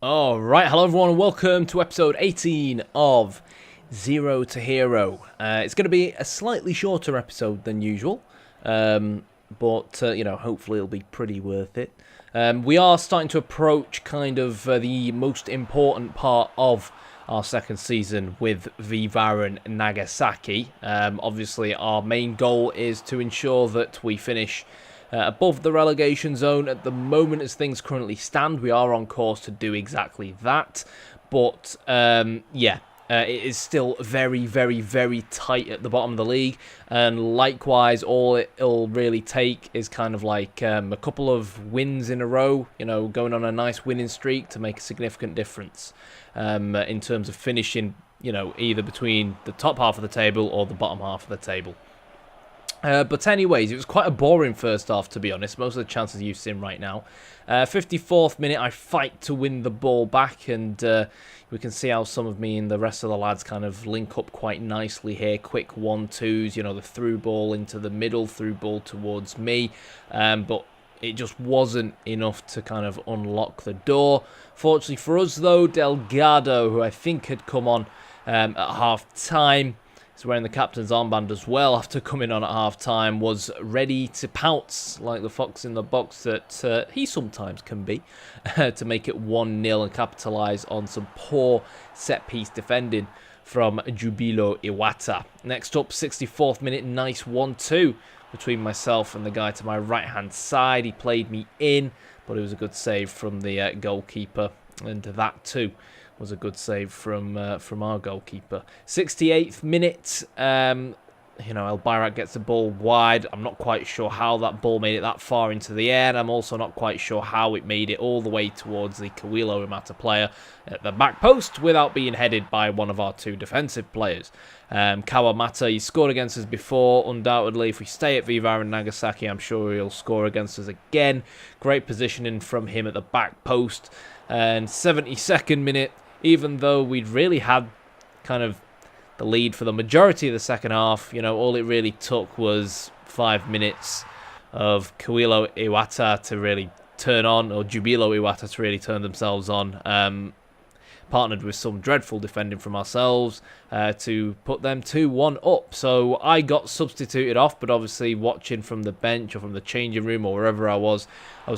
Alright, hello everyone and welcome to episode 18 of Zero to Hero. It's going to be a slightly shorter episode than usual, but hopefully it'll be pretty worth it. We are starting to approach kind of the most important part of our second season with V-Varen Nagasaki. Obviously our main goal is to ensure that we finish above the relegation zone. At the moment, as things currently stand, we are on course to do exactly that. But, it is still very, very, very tight at the bottom of the league. And likewise, all it'll really take is kind of like a couple of wins in a row, going on a nice winning streak to make a significant difference in terms of finishing, either between the top half of the table or the bottom half of the table. But anyways, it was quite a boring first half, to be honest. Most of the chances you've seen right now. 54th minute, I fight to win the ball back, and we can see how some of me and the rest of the lads kind of link up quite nicely here. Quick 1-2s, the through ball into the middle, through ball towards me. But it just wasn't enough to kind of unlock the door. Fortunately for us, though, Delgado, who I think had come on at half-time, he's wearing the captain's armband as well after coming on at half-time, was ready to pounce like the fox in the box that he sometimes can be to make it 1-0 and capitalise on some poor set-piece defending from Jubilo Iwata. Next up, 64th minute, nice 1-2 between myself and the guy to my right-hand side. He played me in, but it was a good save from the goalkeeper, and that too was a good save from our goalkeeper. 68th minute, El Bayrak gets the ball wide. I'm not quite sure how that ball made it that far into the air, and I'm also not quite sure how it made it all the way towards the Kawilo Imata player at the back post without being headed by one of our two defensive players. Kawamata, he scored against us before. Undoubtedly, if we stay at V-Varen Nagasaki, I'm sure he'll score against us again. Great positioning from him at the back post. And 72nd minute, even though we'd really had kind of the lead for the majority of the second half, all it really took was 5 minutes of Kawilo Iwata to really turn on, or Jubilo Iwata to really turn themselves on, partnered with some dreadful defending from ourselves to put them 2-1 up. So I got substituted off, but obviously watching from the bench or from the changing room or wherever I was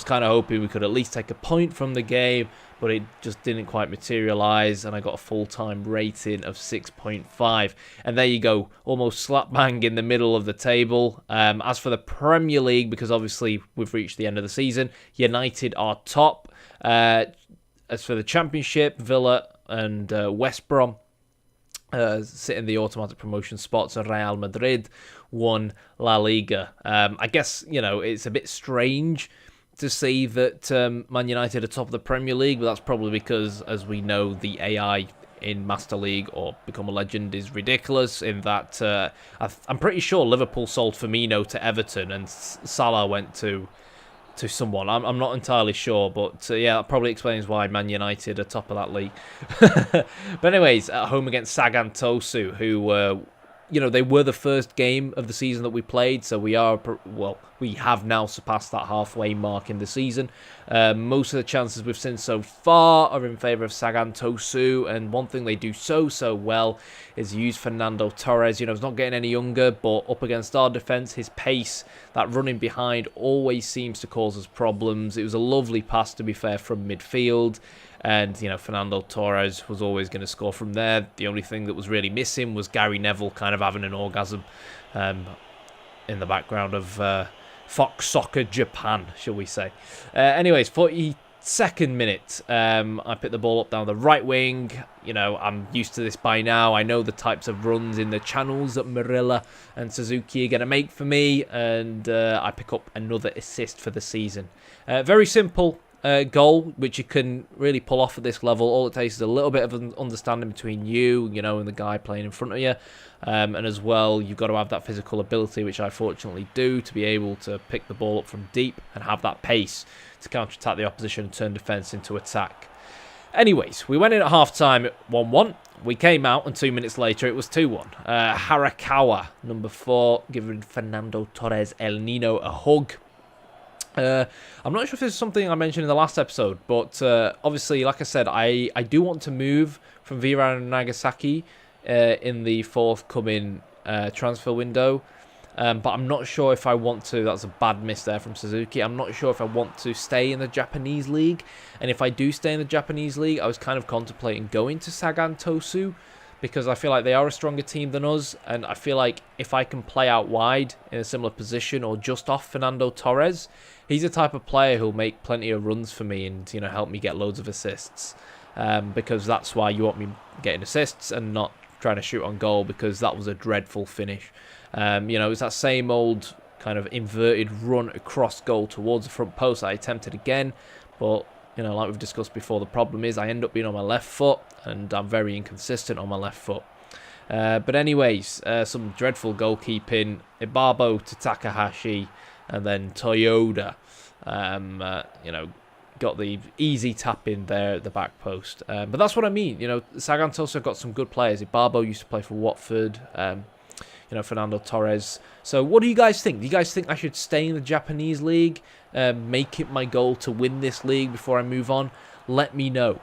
kind of hoping we could at least take a point from the game, but it just didn't quite materialise, and I got a full-time rating of 6.5. And there you go, almost slap bang in the middle of the table. As for the Premier League, because obviously we've reached the end of the season, United are top. As for the Championship, Villa and West Brom sit in the automatic promotion spots, and Real Madrid won La Liga. I guess, it's a bit strange to see that Man United are top of the Premier League, but that's probably because, as we know, the AI in Master League or Become a Legend is ridiculous in that I'm pretty sure Liverpool sold Firmino to Everton and Salah went to someone. I'm not entirely sure, but that probably explains why Man United are top of that league. But anyways, at home against Sagan Tosu, who they were the first game of the season that we played, so we have now surpassed that halfway mark in the season. Most of the chances we've seen so far are in favour of Sagan Tosu, and one thing they do so well is use Fernando Torres. He's not getting any younger, but up against our defence, his pace, that running behind, always seems to cause us problems. It was a lovely pass, to be fair, from midfield. And, Fernando Torres was always going to score from there. The only thing that was really missing was Gary Neville kind of having an orgasm in the background of Fox Soccer Japan, shall we say. Anyways, 42nd minute, I picked the ball up down the right wing. I'm used to this by now. I know the types of runs in the channels that Marilla and Suzuki are going to make for me. And I pick up another assist for the season. Very simple goal, which you can really pull off at this level. All it takes is a little bit of an understanding between you, and the guy playing in front of you. And as well, you've got to have that physical ability, which I fortunately do, to be able to pick the ball up from deep and have that pace to counter-attack the opposition and turn defence into attack. Anyways, we went in at half-time at 1-1. We came out, and 2 minutes later, it was 2-1. Harakawa, number 4, giving Fernando Torres El Nino a hug. I'm not sure if this is something I mentioned in the last episode, but obviously, like I said, I do want to move from V-Varen Nagasaki in the forthcoming transfer window. But I'm not sure if I want to. That's a bad miss there from Suzuki. I'm not sure if I want to stay in the Japanese league. And if I do stay in the Japanese league, I was kind of contemplating going to Sagan Tosu, because I feel like they are a stronger team than us. And I feel like if I can play out wide in a similar position or just off Fernando Torres, he's the type of player who'll make plenty of runs for me and, you know, help me get loads of assists. Because that's why you want me getting assists and not trying to shoot on goal, because that was a dreadful finish. You know, it's that same old kind of inverted run across goal towards the front post I attempted again. But, you know, like we've discussed before, the problem is I end up being on my left foot, and I'm very inconsistent on my left foot. But anyways, some dreadful goalkeeping. Ibabo to Takahashi, and then Toyoda, you know, got the easy tap in there at the back post. But that's what I mean. You know, Sagan Tosu got some good players. Ibabo used to play for Watford. You know, Fernando Torres. So what do you guys think? Do you guys think I should stay in the Japanese league, make it my goal to win this league before I move on? Let me know.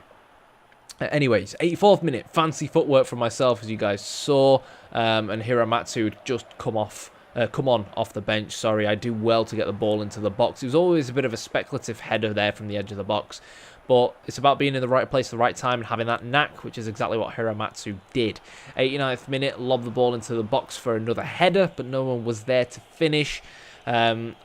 Anyways, 84th minute, fancy footwork from myself, as you guys saw, and Hiramatsu had just come on off the bench. Sorry, I do well to get the ball into the box. It was always a bit of a speculative header there from the edge of the box, but it's about being in the right place at the right time and having that knack, which is exactly what Hiramatsu did. 89th minute, lobbed the ball into the box for another header, but no one was there to finish. And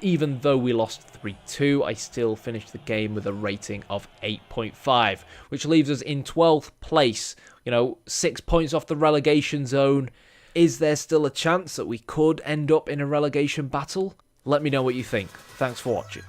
even though we lost 3-2, I still finished the game with a rating of 8.5, which leaves us in 12th place, you know, 6 points off the relegation zone. Is there still a chance that we could end up in a relegation battle? Let me know what you think. Thanks for watching.